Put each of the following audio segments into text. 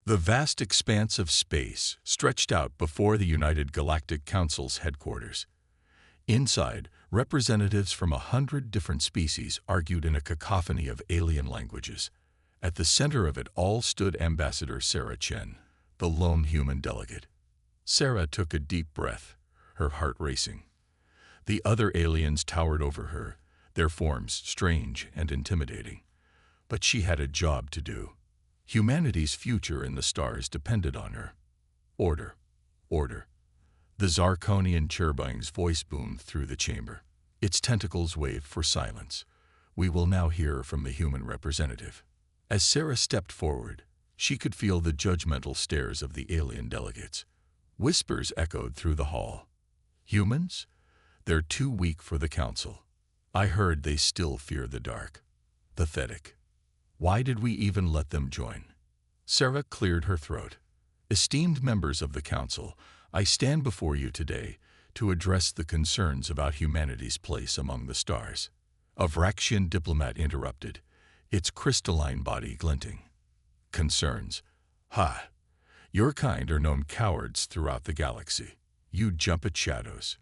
The vast expanse of space stretched out before the United Galactic Council's headquarters. Inside, representatives from 100 different species argued in a cacophony of alien languages. At the center of it all stood Ambassador Sarah Chen, the lone human delegate. Sarah took a deep breath, her heart racing. The other aliens towered over her, their forms strange and intimidating. But she had a job to do. Humanity's future in the stars depended on her. Order, order. The Zarkonian Cherbang's voice boomed through the chamber. Its tentacles waved for silence. We will now hear from the human representative. As Sarah stepped forward, she could feel the judgmental stares of the alien delegates. Whispers echoed through the hall. Humans? They're too weak for the council. I heard they still fear the dark. Pathetic. Why did we even let them join? Sarah cleared her throat. Esteemed members of the council, I stand before you today to address the concerns about humanity's place among the stars. A Vraxian diplomat interrupted, its crystalline body glinting. Concerns? Ha! Your kind are known cowards throughout the galaxy. You jump at shadows.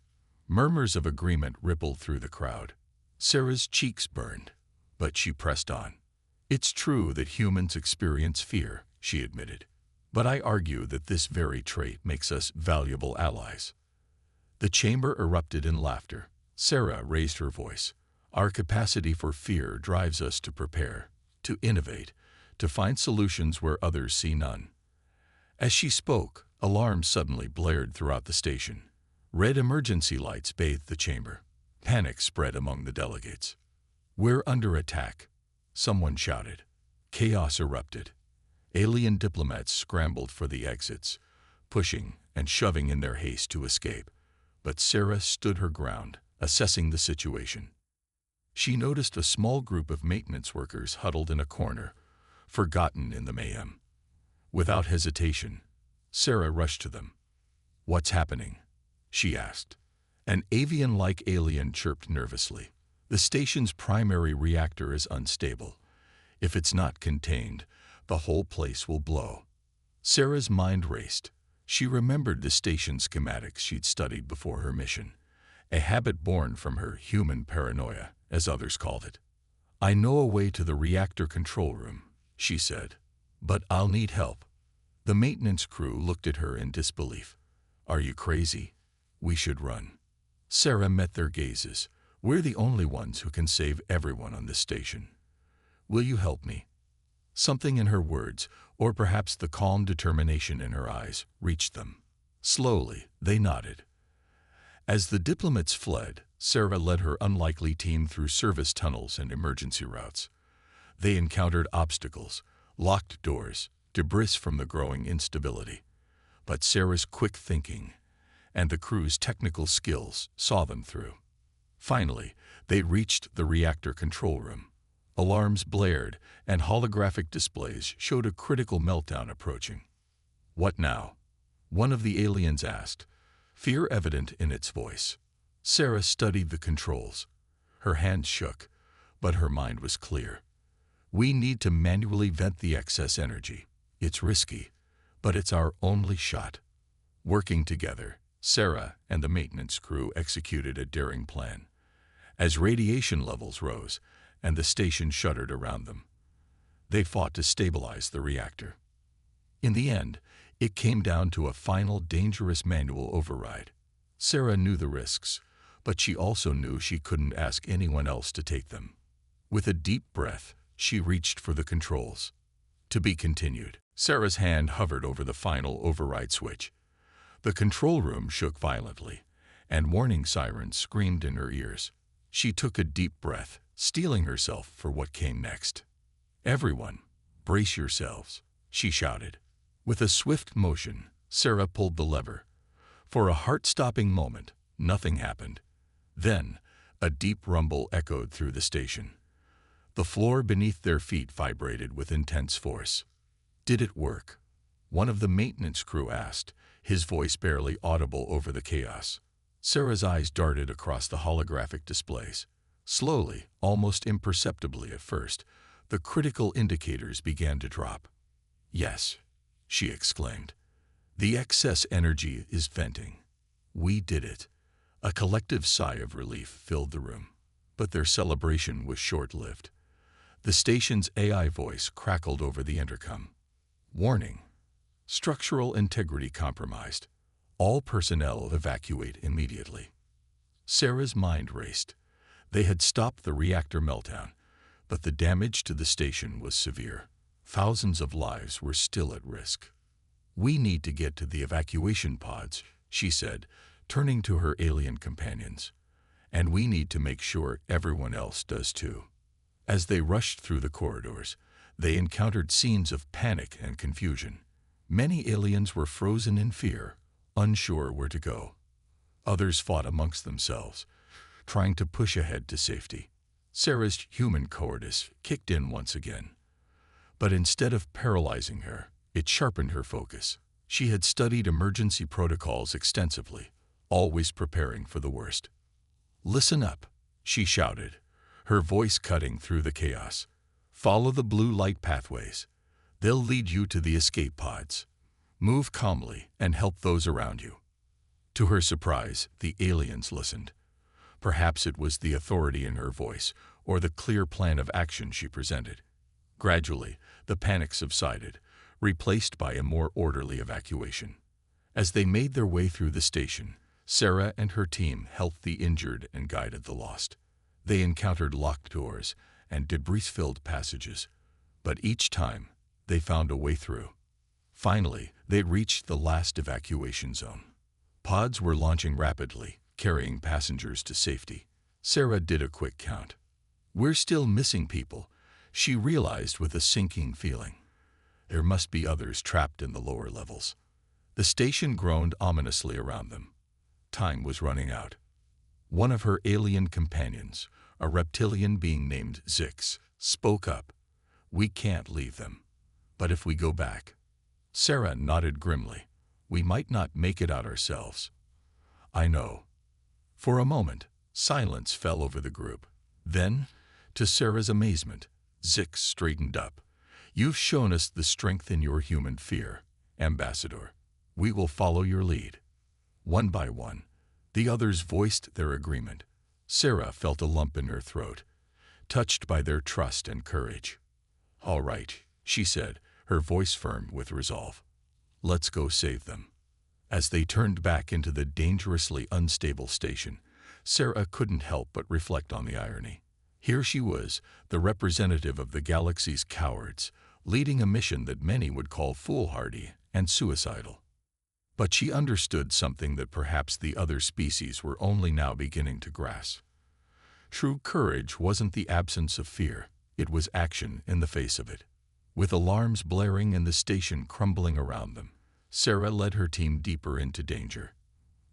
Murmurs of agreement rippled through the crowd. Sarah's cheeks burned, but she pressed on. It's true that humans experience fear, she admitted, but I argue that this very trait makes us valuable allies. The chamber erupted in laughter. Sarah raised her voice. Our capacity for fear drives us to prepare, to innovate, to find solutions where others see none. As she spoke, alarms suddenly blared throughout the station. Red emergency lights bathed the chamber. Panic spread among the delegates. We're under attack, someone shouted. Chaos erupted. Alien diplomats scrambled for the exits, pushing and shoving in their haste to escape. But Sarah stood her ground, assessing the situation. She noticed a small group of maintenance workers huddled in a corner, forgotten in the mayhem. Without hesitation, Sarah rushed to them. What's happening? She asked. An avian-like alien chirped nervously. The station's primary reactor is unstable. If it's not contained, the whole place will blow. Sarah's mind raced. She remembered the station schematics she'd studied before her mission, a habit born from her human paranoia, as others called it. I know a way to the reactor control room, she said, but I'll need help. The maintenance crew looked at her in disbelief. Are you crazy? We should run. Sarah met their gazes. We're the only ones who can save everyone on this station. Will you help me? Something in her words, or perhaps the calm determination in her eyes, reached them. Slowly, they nodded. As the diplomats fled, Sarah led her unlikely team through service tunnels and emergency routes. They encountered obstacles, locked doors, debris from the growing instability. But Sarah's quick thinking and the crew's technical skills saw them through. Finally, they reached the reactor control room. Alarms blared, and holographic displays showed a critical meltdown approaching. What now? One of the aliens asked, fear evident in its voice. Sarah studied the controls. Her hands shook, but her mind was clear. We need to manually vent the excess energy. It's risky, but it's our only shot. Working together, Sarah and the maintenance crew executed a daring plan. As radiation levels rose and the station shuddered around them, they fought to stabilize the reactor. In the end, it came down to a final dangerous manual override. Sarah knew the risks, but she also knew she couldn't ask anyone else to take them. With a deep breath, she reached for the controls. To be continued. Sarah's hand hovered over the final override switch. The control room shook violently, and warning sirens screamed in her ears. She took a deep breath, steeling herself for what came next. Everyone, brace yourselves, she shouted. With a swift motion, Sarah pulled the lever. For a heart-stopping moment, nothing happened. Then, a deep rumble echoed through the station. The floor beneath their feet vibrated with intense force. Did it work? One of the maintenance crew asked, his voice barely audible over the chaos. Sarah's eyes darted across the holographic displays. Slowly, almost imperceptibly at first, the critical indicators began to drop. Yes, she exclaimed. "The excess energy is venting. We did it." A collective sigh of relief filled the room, but their celebration was short-lived. The station's AI voice crackled over the intercom. "Warning. Structural integrity compromised. All personnel evacuate immediately." Sarah's mind raced. They had stopped the reactor meltdown, but the damage to the station was severe. Thousands of lives were still at risk. "We need to get to the evacuation pods," she said, turning to her alien companions. "And we need to make sure everyone else does too." As they rushed through the corridors, they encountered scenes of panic and confusion. Many aliens were frozen in fear, unsure where to go. Others fought amongst themselves, trying to push ahead to safety. Sarah's human cowardice kicked in once again. But instead of paralyzing her, it sharpened her focus. She had studied emergency protocols extensively, always preparing for the worst. "Listen up," she shouted, her voice cutting through the chaos. "Follow the blue light pathways. They'll lead you to the escape pods. Move calmly and help those around you." To her surprise, the aliens listened. Perhaps it was the authority in her voice or the clear plan of action she presented. Gradually, the panic subsided, replaced by a more orderly evacuation. As they made their way through the station, Sarah and her team helped the injured and guided the lost. They encountered locked doors and debris-filled passages, but each time they found a way through. Finally, they reached the last evacuation zone. Pods were launching rapidly, carrying passengers to safety. Sarah did a quick count. "We're still missing people," she realized with a sinking feeling. There must be others trapped in the lower levels. The station groaned ominously around them. Time was running out. One of her alien companions, a reptilian being named Zix, spoke up. "We can't leave them. But if we go back..." Sarah nodded grimly. "We might not make it out ourselves." "I know." For a moment, silence fell over the group. Then, to Sarah's amazement, Zix straightened up. "You've shown us the strength in your human fear, Ambassador. We will follow your lead." One by one, the others voiced their agreement. Sarah felt a lump in her throat, touched by their trust and courage. "All right," she said, her voice firm with resolve. "Let's go save them." As they turned back into the dangerously unstable station, Sarah couldn't help but reflect on the irony. Here she was, the representative of the galaxy's cowards, leading a mission that many would call foolhardy and suicidal. But she understood something that perhaps the other species were only now beginning to grasp. True courage wasn't the absence of fear, it was action in the face of it. With alarms blaring and the station crumbling around them, Sarah led her team deeper into danger.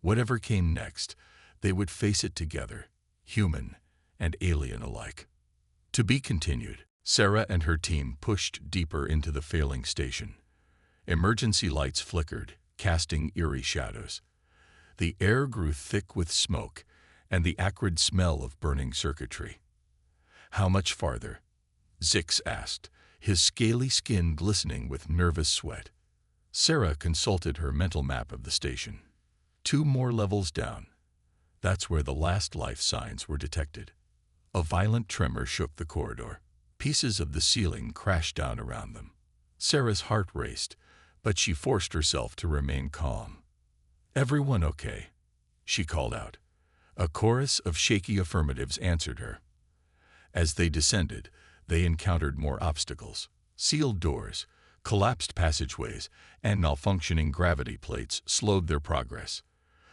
Whatever came next, they would face it together, human and alien alike. To be continued, Sarah and her team pushed deeper into the failing station. Emergency lights flickered, casting eerie shadows. The air grew thick with smoke and the acrid smell of burning circuitry. "How much farther?" Zix asked, his scaly skin glistening with nervous sweat. Sarah consulted her mental map of the station. 2 more levels down. That's where the last life signs were detected. A violent tremor shook the corridor. Pieces of the ceiling crashed down around them. Sarah's heart raced, but she forced herself to remain calm. "Everyone okay?" she called out. A chorus of shaky affirmatives answered her. As they descended, they encountered more obstacles. Sealed doors, collapsed passageways, and malfunctioning gravity plates slowed their progress.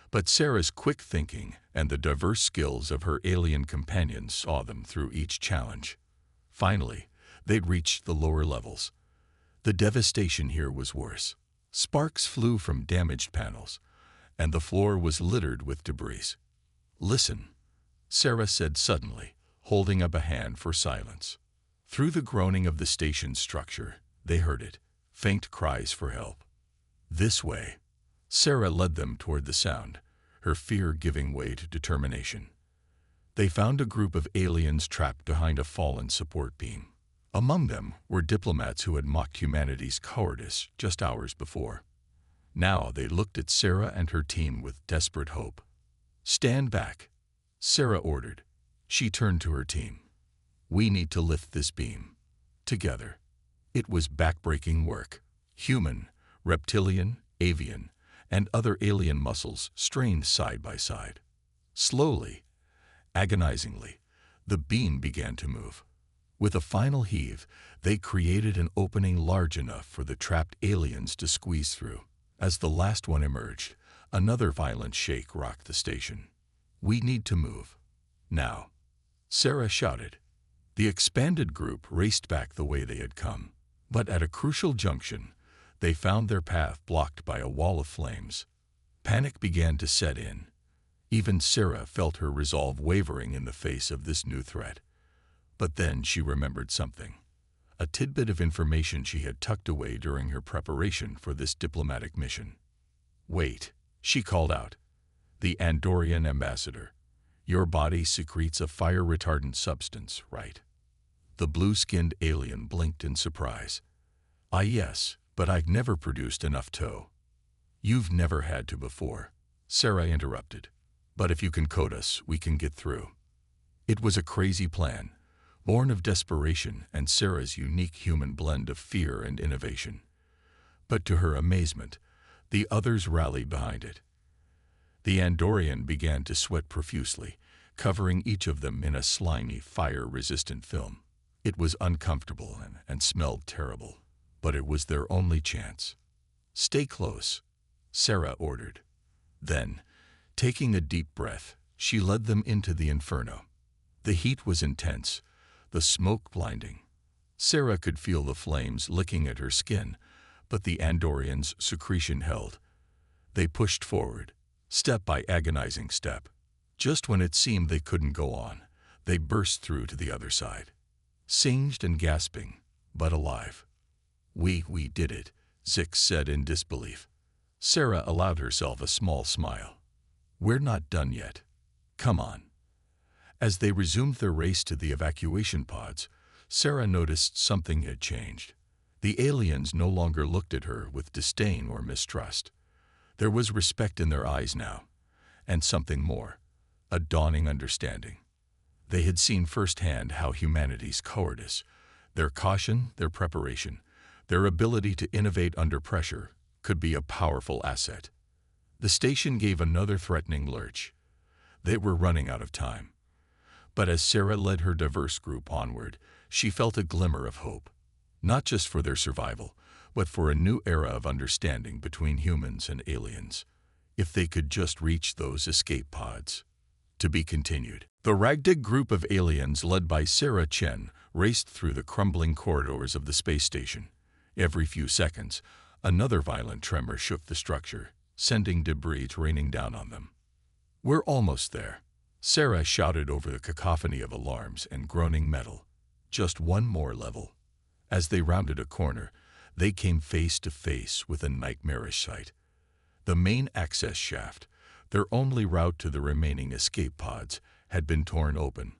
But Sarah's quick thinking and the diverse skills of her alien companions saw them through each challenge. Finally, they'd reached the lower levels. The devastation here was worse. Sparks flew from damaged panels, and the floor was littered with debris. "Listen," Sarah said suddenly, holding up a hand for silence. Through the groaning of the station's structure, they heard it, faint cries for help. "This way." Sarah led them toward the sound, her fear giving way to determination. They found a group of aliens trapped behind a fallen support beam. Among them were diplomats who had mocked humanity's cowardice just hours before. Now they looked at Sarah and her team with desperate hope. "Stand back," Sarah ordered. She turned to her team. "We need to lift this beam. Together." It was backbreaking work. Human, reptilian, avian, and other alien muscles strained side by side. Slowly, agonizingly, the beam began to move. With a final heave, they created an opening large enough for the trapped aliens to squeeze through. As the last one emerged, another violent shake rocked the station. "We need to move. Now," Sarah shouted. The expanded group raced back the way they had come. But at a crucial junction, they found their path blocked by a wall of flames. Panic began to set in. Even Sarah felt her resolve wavering in the face of this new threat. But then she remembered something. A tidbit of information she had tucked away during her preparation for this diplomatic mission. "Wait," she called out. "The Andorian ambassador. Your body secretes a fire-retardant substance, right?" The blue-skinned alien blinked in surprise. "Ah, yes, but I've never produced enough tow." "You've never had to before," Sarah interrupted. "But if you can code us, we can get through." It was a crazy plan, born of desperation and Sarah's unique human blend of fear and innovation. But to her amazement, the others rallied behind it. The Andorian began to sweat profusely, covering each of them in a slimy, fire-resistant film. It was uncomfortable and smelled terrible, but it was their only chance. "Stay close," Sarah ordered. Then, taking a deep breath, she led them into the inferno. The heat was intense, the smoke blinding. Sarah could feel the flames licking at her skin, but the Andorian's secretion held. They pushed forward, step by agonizing step. Just when it seemed they couldn't go on, they burst through to the other side. Singed and gasping, but alive. We did it," Zix said in disbelief. Sarah allowed herself a small smile. "We're not done yet. Come on." As they resumed their race to the evacuation pods, Sarah noticed something had changed. The aliens no longer looked at her with disdain or mistrust. There was respect in their eyes now, and something more, a dawning understanding. They had seen firsthand how humanity's cowardice, their caution, their preparation, their ability to innovate under pressure, could be a powerful asset. The station gave another threatening lurch. They were running out of time. But as Sarah led her diverse group onward, she felt a glimmer of hope, not just for their survival, but for a new era of understanding between humans and aliens, if they could just reach those escape pods. To be continued. The ragtag group of aliens led by Sarah Chen raced through the crumbling corridors of the space station. Every few seconds, another violent tremor shook the structure, sending debris raining down on them. "We're almost there," Sarah shouted over the cacophony of alarms and groaning metal. "Just one more level." As they rounded a corner, they came face to face with a nightmarish sight. The main access shaft, their only route to the remaining escape pods, had been torn open.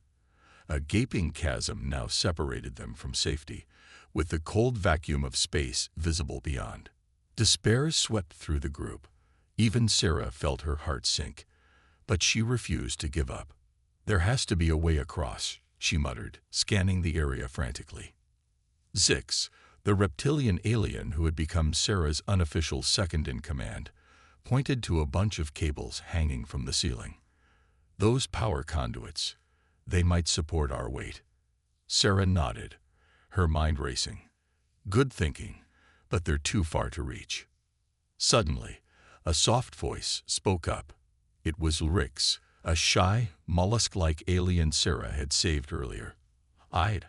A gaping chasm now separated them from safety, with the cold vacuum of space visible beyond. Despair swept through the group. Even Sarah felt her heart sink, but she refused to give up. "There has to be a way across," she muttered, scanning the area frantically. Zix, the reptilian alien who had become Sarah's unofficial second-in-command, pointed to a bunch of cables hanging from the ceiling. "Those power conduits, they might support our weight." Sarah nodded, her mind racing. "Good thinking, but they're too far to reach." Suddenly, a soft voice spoke up. It was Rix, a shy, mollusk-like alien Sarah had saved earlier. I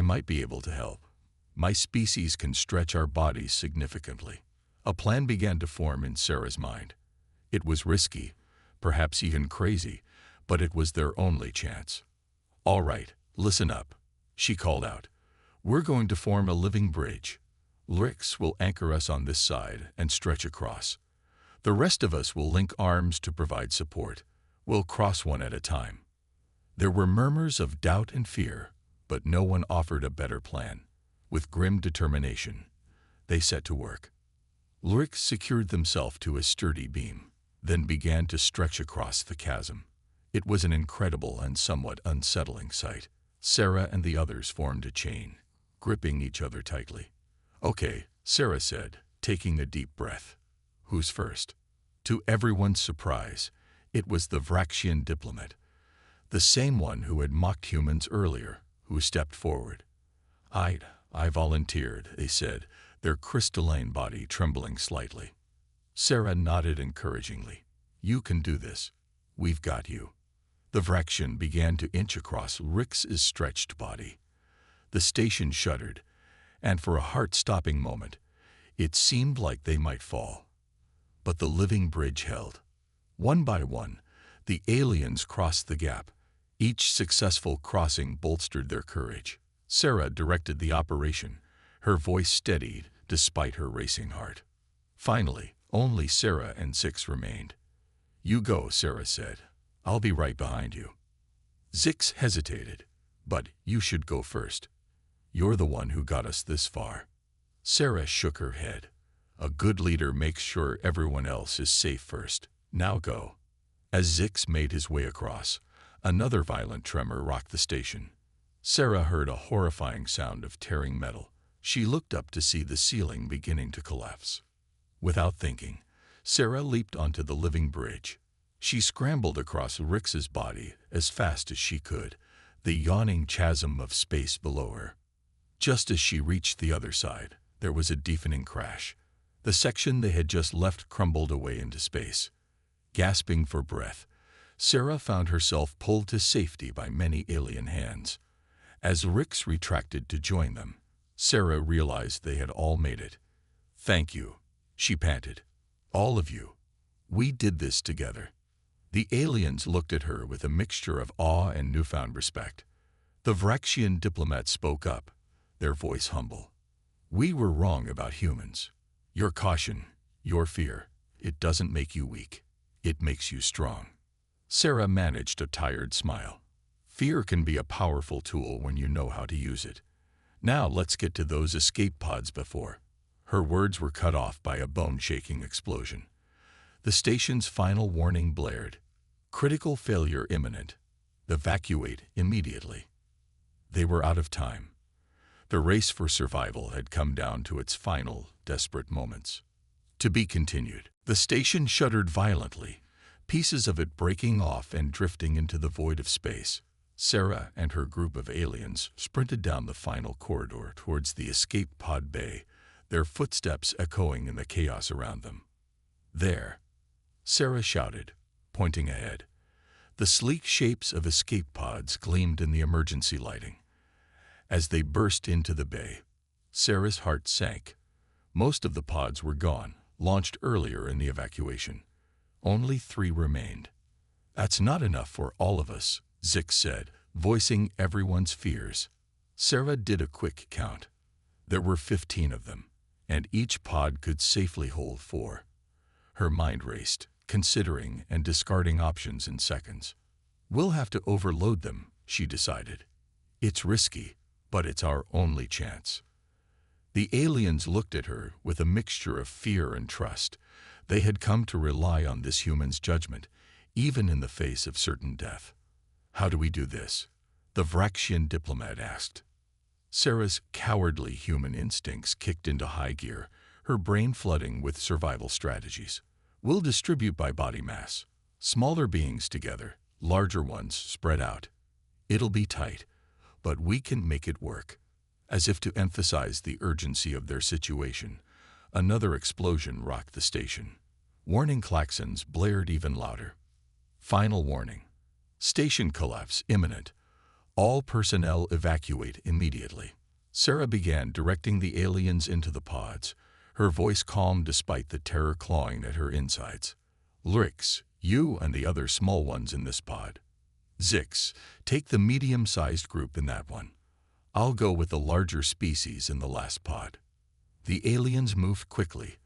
might be able to help. My species can stretch our bodies significantly." A plan began to form in Sarah's mind. It was risky, perhaps even crazy, but it was their only chance. "All right, listen up," she called out. "We're going to form a living bridge. Rix will anchor us on this side and stretch across. The rest of us will link arms to provide support. We'll cross one at a time." There were murmurs of doubt and fear, but no one offered a better plan. With grim determination, they set to work. Ulrich secured himself to a sturdy beam, then began to stretch across the chasm. It was an incredible and somewhat unsettling sight. Sarah and the others formed a chain, gripping each other tightly. "Okay," Sarah said, taking a deep breath. "Who's first?" To everyone's surprise, it was the Vraxian diplomat, the same one who had mocked humans earlier, who stepped forward. I volunteered," they said, their crystalline body trembling slightly. Sarah nodded encouragingly. "You can do this. We've got you." The Vraxian began to inch across Ulrich's stretched body. The station shuddered, and for a heart-stopping moment, it seemed like they might fall. But the living bridge held. One by one, the aliens crossed the gap. Each successful crossing bolstered their courage. Sarah directed the operation, her voice steadied despite her racing heart. Finally, only Sarah and Zix remained. "You go," Sarah said. "I'll be right behind you." Zix hesitated. "But you should go first. You're the one who got us this far." Sarah shook her head. "A good leader makes sure everyone else is safe first. Now go." As Zix made his way across, another violent tremor rocked the station. Sarah heard a horrifying sound of tearing metal. She looked up to see the ceiling beginning to collapse. Without thinking, Sarah leaped onto the living bridge. She scrambled across Rix's body as fast as she could, the yawning chasm of space below her. Just as she reached the other side, there was a deafening crash. The section they had just left crumbled away into space. Gasping for breath, Sarah found herself pulled to safety by many alien hands. As Rix retracted to join them, Sarah realized they had all made it. "Thank you," she panted. "All of you. We did this together." The aliens looked at her with a mixture of awe and newfound respect. The Vraxian diplomat spoke up, their voice humble. "We were wrong about humans. Your caution, your fear, it doesn't make you weak. It makes you strong." Sarah managed a tired smile. Fear can be a powerful tool when you know how to use it. "Now let's get to those escape pods before." Her words were cut off by a bone-shaking explosion. The station's final warning blared. "Critical failure imminent. Evacuate immediately." They were out of time. The race for survival had come down to its final, desperate moments. To be continued. The station shuddered violently, pieces of it breaking off and drifting into the void of space. Sarah and her group of aliens sprinted down the final corridor towards the escape pod bay, their footsteps echoing in the chaos around them. "There," Sarah shouted, pointing ahead. The sleek shapes of escape pods gleamed in the emergency lighting. As they burst into the bay, Sarah's heart sank. Most of the pods were gone, launched earlier in the evacuation. Only 3 remained. "That's not enough for all of us," Zix said, voicing everyone's fears. Sarah did a quick count. There were 15 of them, and each pod could safely hold 4. Her mind raced, considering and discarding options in seconds. "We'll have to overload them," she decided. "It's risky, but it's our only chance." The aliens looked at her with a mixture of fear and trust. They had come to rely on this human's judgment, even in the face of certain death. "How do we do this?" the Vraxian diplomat asked. Sarah's cowardly human instincts kicked into high gear, her brain flooding with survival strategies. "We'll distribute by body mass. Smaller beings together, larger ones spread out. It'll be tight, but we can make it work." As if to emphasize the urgency of their situation, another explosion rocked the station. Warning klaxons blared even louder. "Final warning. Station collapse imminent. All personnel evacuate immediately." Sarah began directing the aliens into the pods, her voice calm despite the terror clawing at her insides. "Lrix, you and the other small ones in this pod. Zix, take the medium-sized group in that one. I'll go with the larger species in the last pod." The aliens moved quickly,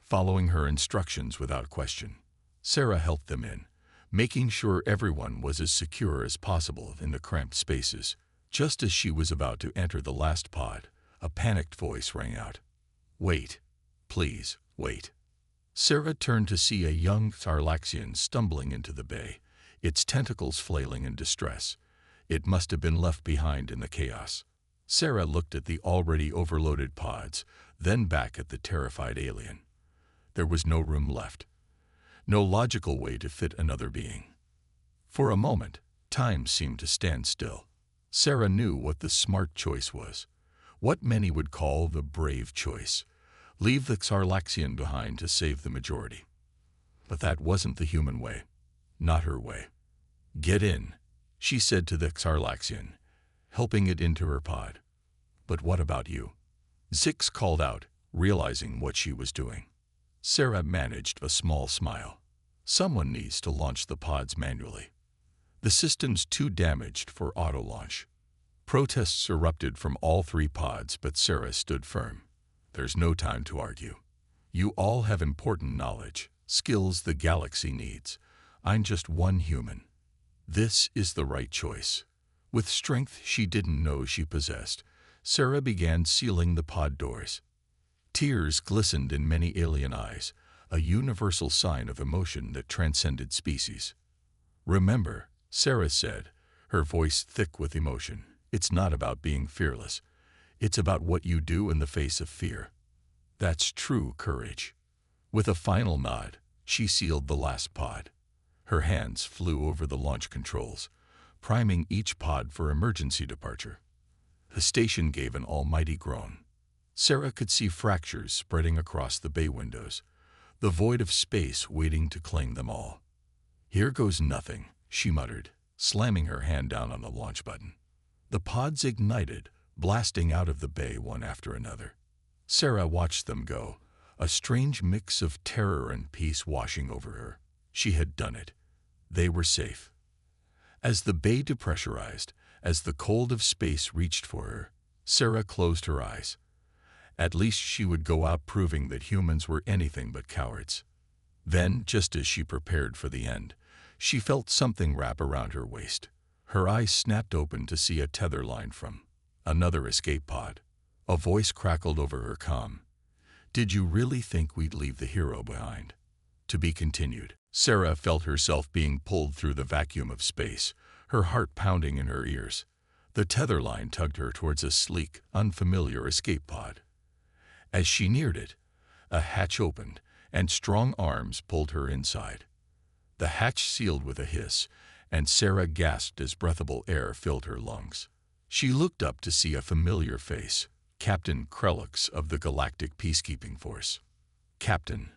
following her instructions without question. Sarah helped them in, making sure everyone was as secure as possible in the cramped spaces. Just as she was about to enter the last pod, a panicked voice rang out. "Wait. Please, wait." Sarah turned to see a young Sarlaxian stumbling into the bay, its tentacles flailing in distress. It must have been left behind in the chaos. Sarah looked at the already overloaded pods, then back at the terrified alien. There was no room left. No logical way to fit another being. For a moment, time seemed to stand still. Sarah knew what the smart choice was, what many would call the brave choice. Leave the Sarlaxian behind to save the majority. But that wasn't the human way, not her way. "Get in," she said to the Sarlaxian, helping it into her pod. "But what about you?" Zix called out, realizing what she was doing. Sarah managed a small smile. "Someone needs to launch the pods manually. The system's too damaged for auto-launch." Protests erupted from all three pods, but Sarah stood firm. "There's no time to argue. You all have important knowledge, skills the galaxy needs. I'm just one human. This is the right choice." With strength she didn't know she possessed, Sarah began sealing the pod doors. Tears glistened in many alien eyes, a universal sign of emotion that transcended species. "Remember," Sarah said, her voice thick with emotion, "it's not about being fearless. It's about what you do in the face of fear. That's true courage." With a final nod, she sealed the last pod. Her hands flew over the launch controls, priming each pod for emergency departure. The station gave an almighty groan. Sarah could see fractures spreading across the bay windows, the void of space waiting to claim them all. "Here goes nothing," she muttered, slamming her hand down on the launch button. The pods ignited, blasting out of the bay one after another. Sarah watched them go, a strange mix of terror and peace washing over her. She had done it. They were safe. As the bay depressurized, as the cold of space reached for her, Sarah closed her eyes. At least she would go out proving that humans were anything but cowards. Then, just as she prepared for the end, she felt something wrap around her waist. Her eyes snapped open to see a tether line from another escape pod. A voice crackled over her comm. "Did you really think we'd leave the hero behind?" To be continued. Sarah felt herself being pulled through the vacuum of space, her heart pounding in her ears. The tether line tugged her towards a sleek, unfamiliar escape pod. As she neared it, a hatch opened, and strong arms pulled her inside. The hatch sealed with a hiss, and Sarah gasped as breathable air filled her lungs. She looked up to see a familiar face, Captain Krellix of the Galactic Peacekeeping Force. "Captain,"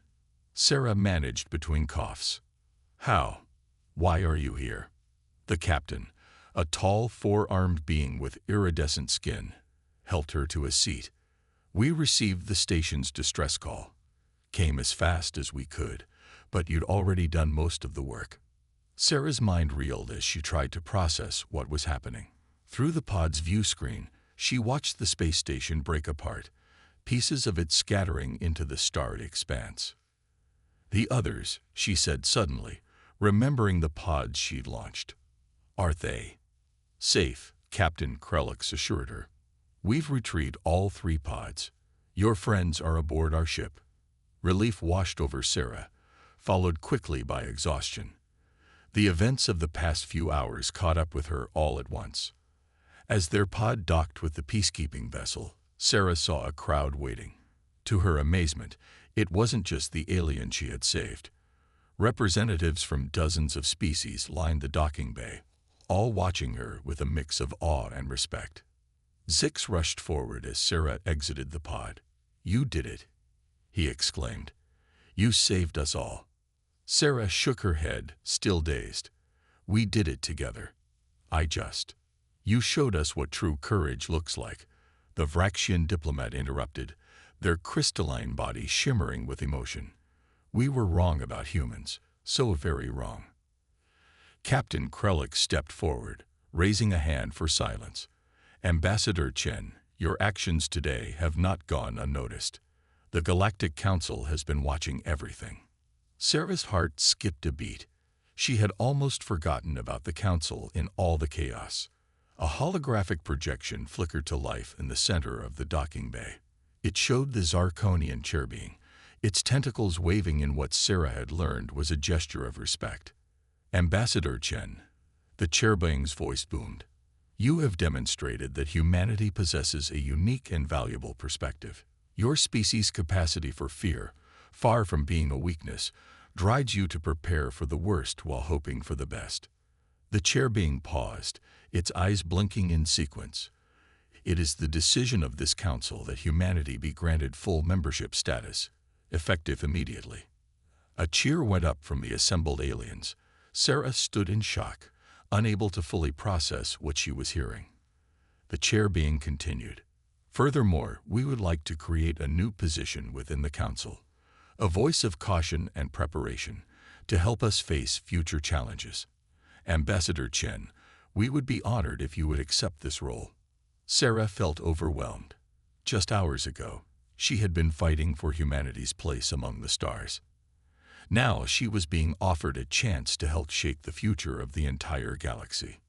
Sarah managed between coughs. "How? Why are you here?" The captain, a tall, four-armed being with iridescent skin, helped her to a seat. "We received the station's distress call. Came as fast as we could, but you'd already done most of the work." Sarah's mind reeled as she tried to process what was happening. Through the pod's view screen, she watched the space station break apart, pieces of it scattering into the starry expanse. "The others," she said suddenly, remembering the pods she'd launched. "Are they?" "Safe," Captain Krellix assured her. "We've retrieved all three pods. Your friends are aboard our ship." Relief washed over Sarah, followed quickly by exhaustion. The events of the past few hours caught up with her all at once. As their pod docked with the peacekeeping vessel, Sarah saw a crowd waiting. To her amazement, it wasn't just the alien she had saved. Representatives from dozens of species lined the docking bay, all watching her with a mix of awe and respect. Zix rushed forward as Sarah exited the pod. "You did it," he exclaimed. "You saved us all." Sarah shook her head, still dazed. "We did it together. You showed us what true courage looks like," the Vraxian diplomat interrupted, their crystalline body shimmering with emotion. "We were wrong about humans, so very wrong." Captain Krellix stepped forward, raising a hand for silence. "Ambassador Chen, your actions today have not gone unnoticed. The Galactic Council has been watching everything." Sarah's heart skipped a beat. She had almost forgotten about the Council in all the chaos. A holographic projection flickered to life in the center of the docking bay. It showed the Zarkonian chair being, its tentacles waving in what Sarah had learned was a gesture of respect. Ambassador Chen, the chair being's voice boomed. You have demonstrated that humanity possesses a unique and valuable perspective. Your species' capacity for fear, far from being a weakness, drives you to prepare for the worst while hoping for the best. The chair being paused, its eyes blinking in sequence. It is the decision of this council that humanity be granted full membership status, effective immediately. A cheer went up from the assembled aliens. Sarah stood in shock, unable to fully process what she was hearing. The chair being continued. Furthermore, we would like to create a new position within the council, a voice of caution and preparation, to help us face future challenges. Ambassador Chen, we would be honored if you would accept this role. Sarah felt overwhelmed. Just hours ago, she had been fighting for humanity's place among the stars. Now she was being offered a chance to help shape the future of the entire galaxy.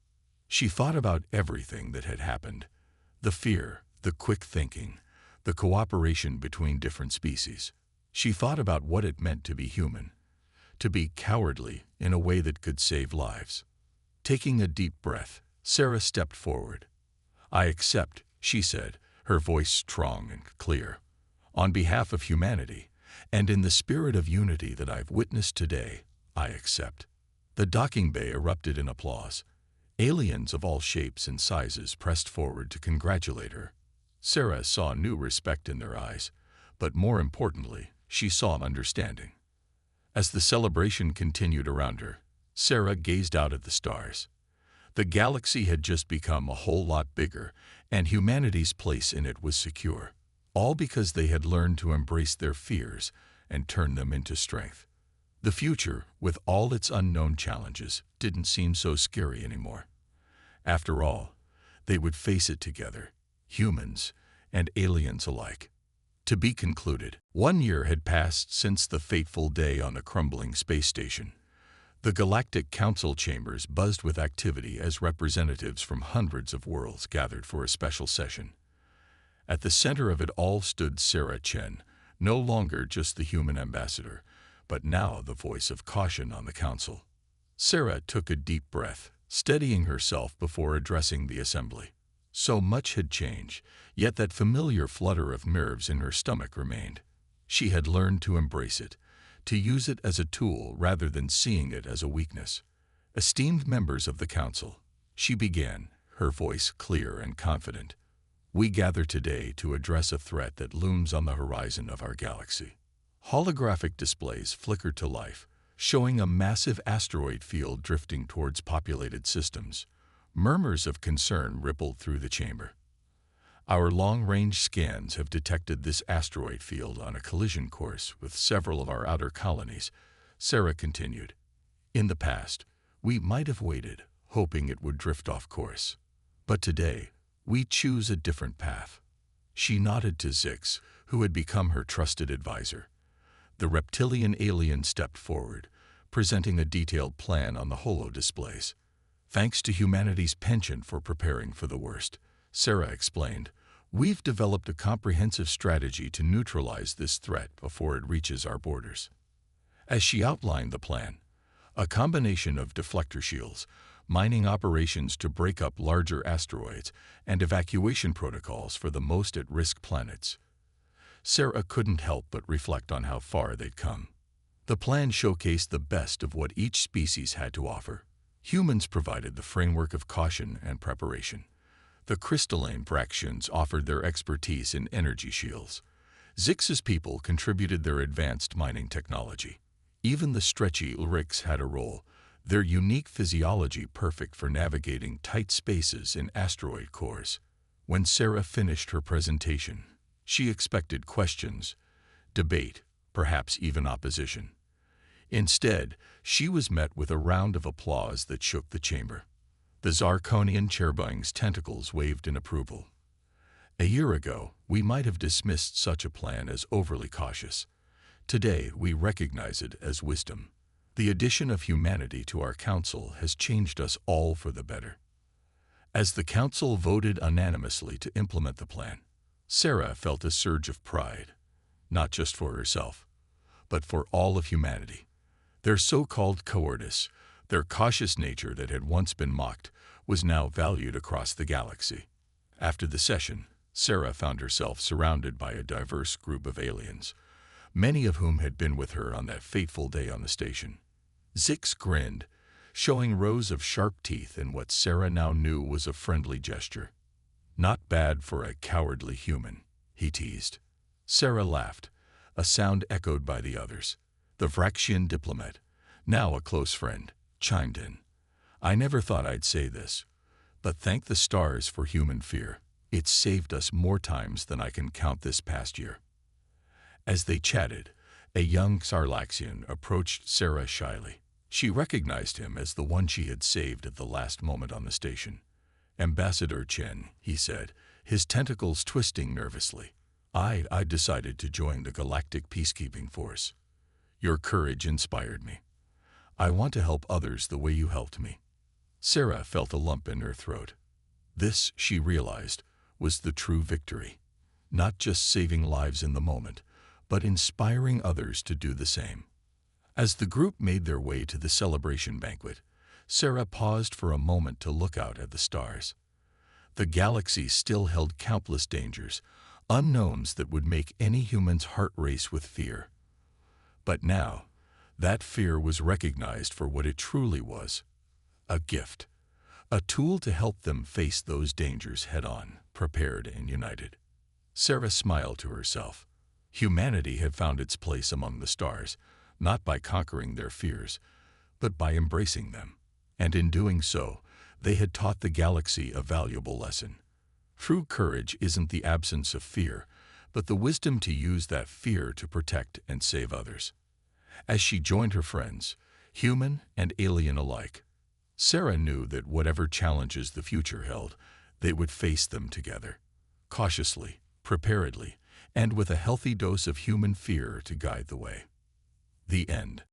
She thought about everything that had happened. The fear, the quick thinking, the cooperation between different species. She thought about what it meant to be human, to be cowardly in a way that could save lives. Taking a deep breath, Sarah stepped forward. I accept, she said, her voice strong and clear. On behalf of humanity, and in the spirit of unity that I've witnessed today, I accept. The docking bay erupted in applause. Aliens of all shapes and sizes pressed forward to congratulate her. Sarah saw new respect in their eyes, but more importantly, she saw understanding. As the celebration continued around her, Sarah gazed out at the stars. The galaxy had just become a whole lot bigger, and humanity's place in it was secure, all because they had learned to embrace their fears and turn them into strength. The future, with all its unknown challenges, didn't seem so scary anymore. After all, they would face it together, humans and aliens alike. To be concluded, 1 year had passed since the fateful day on the crumbling space station. The Galactic Council chambers buzzed with activity as representatives from hundreds of worlds gathered for a special session. At the center of it all stood Sarah Chen, no longer just the human ambassador, but now the voice of caution on the council. Sarah took a deep breath, steadying herself before addressing the assembly. So much had changed, yet that familiar flutter of nerves in her stomach remained. She had learned to embrace it, to use it as a tool rather than seeing it as a weakness. Esteemed members of the council, she began, her voice clear and confident. We gather today to address a threat that looms on the horizon of our galaxy. Holographic displays flickered to life, showing a massive asteroid field drifting towards populated systems. Murmurs of concern rippled through the chamber. Our long-range scans have detected this asteroid field on a collision course with several of our outer colonies, Sarah continued. In the past, we might have waited, hoping it would drift off course. But today, we choose a different path. She nodded to Zix, who had become her trusted advisor. The reptilian alien stepped forward, presenting a detailed plan on the holo displays. Thanks to humanity's penchant for preparing for the worst, Sarah explained, we've developed a comprehensive strategy to neutralize this threat before it reaches our borders. As she outlined the plan, a combination of deflector shields, mining operations to break up larger asteroids, and evacuation protocols for the most at-risk planets. Sarah couldn't help but reflect on how far they'd come. The plan showcased the best of what each species had to offer. Humans provided the framework of caution and preparation. The crystalline Braxians offered their expertise in energy shields. Zix's people contributed their advanced mining technology. Even the stretchy Ulrics had a role, their unique physiology perfect for navigating tight spaces in asteroid cores. When Sarah finished her presentation, she expected questions, debate, perhaps even opposition. Instead, she was met with a round of applause that shook the chamber. The Zarkonian chairbeing's tentacles waved in approval. A year ago, we might have dismissed such a plan as overly cautious. Today, we recognize it as wisdom. The addition of humanity to our council has changed us all for the better. As the council voted unanimously to implement the plan, Sarah felt a surge of pride, not just for herself, but for all of humanity. Their so-called cowardice, their cautious nature that had once been mocked, was now valued across the galaxy. After the session, Sarah found herself surrounded by a diverse group of aliens, many of whom had been with her on that fateful day on the station. Zix grinned, showing rows of sharp teeth in what Sarah now knew was a friendly gesture. "Not bad for a cowardly human," he teased. Sarah laughed, a sound echoed by the others. The Vraxian diplomat, now a close friend, chimed in. "I never thought I'd say this, but thank the stars for human fear. It's saved us more times than I can count this past year." As they chatted, a young Sarlaxian approached Sarah shyly. She recognized him as the one she had saved at the last moment on the station. "Ambassador Chen," he said, his tentacles twisting nervously. I decided to join the Galactic Peacekeeping Force. Your courage inspired me. I want to help others the way you helped me." Sarah felt a lump in her throat. This, she realized, was the true victory. Not just saving lives in the moment, but inspiring others to do the same. As the group made their way to the celebration banquet, Sarah paused for a moment to look out at the stars. The galaxy still held countless dangers, unknowns that would make any human's heart race with fear. But now, that fear was recognized for what it truly was: a gift, a tool to help them face those dangers head-on, prepared and united. Sarah smiled to herself. Humanity had found its place among the stars, not by conquering their fears, but by embracing them. And in doing so, they had taught the galaxy a valuable lesson. True courage isn't the absence of fear, but the wisdom to use that fear to protect and save others. As she joined her friends, human and alien alike, Sarah knew that whatever challenges the future held, they would face them together, cautiously, preparedly, and with a healthy dose of human fear to guide the way. The end.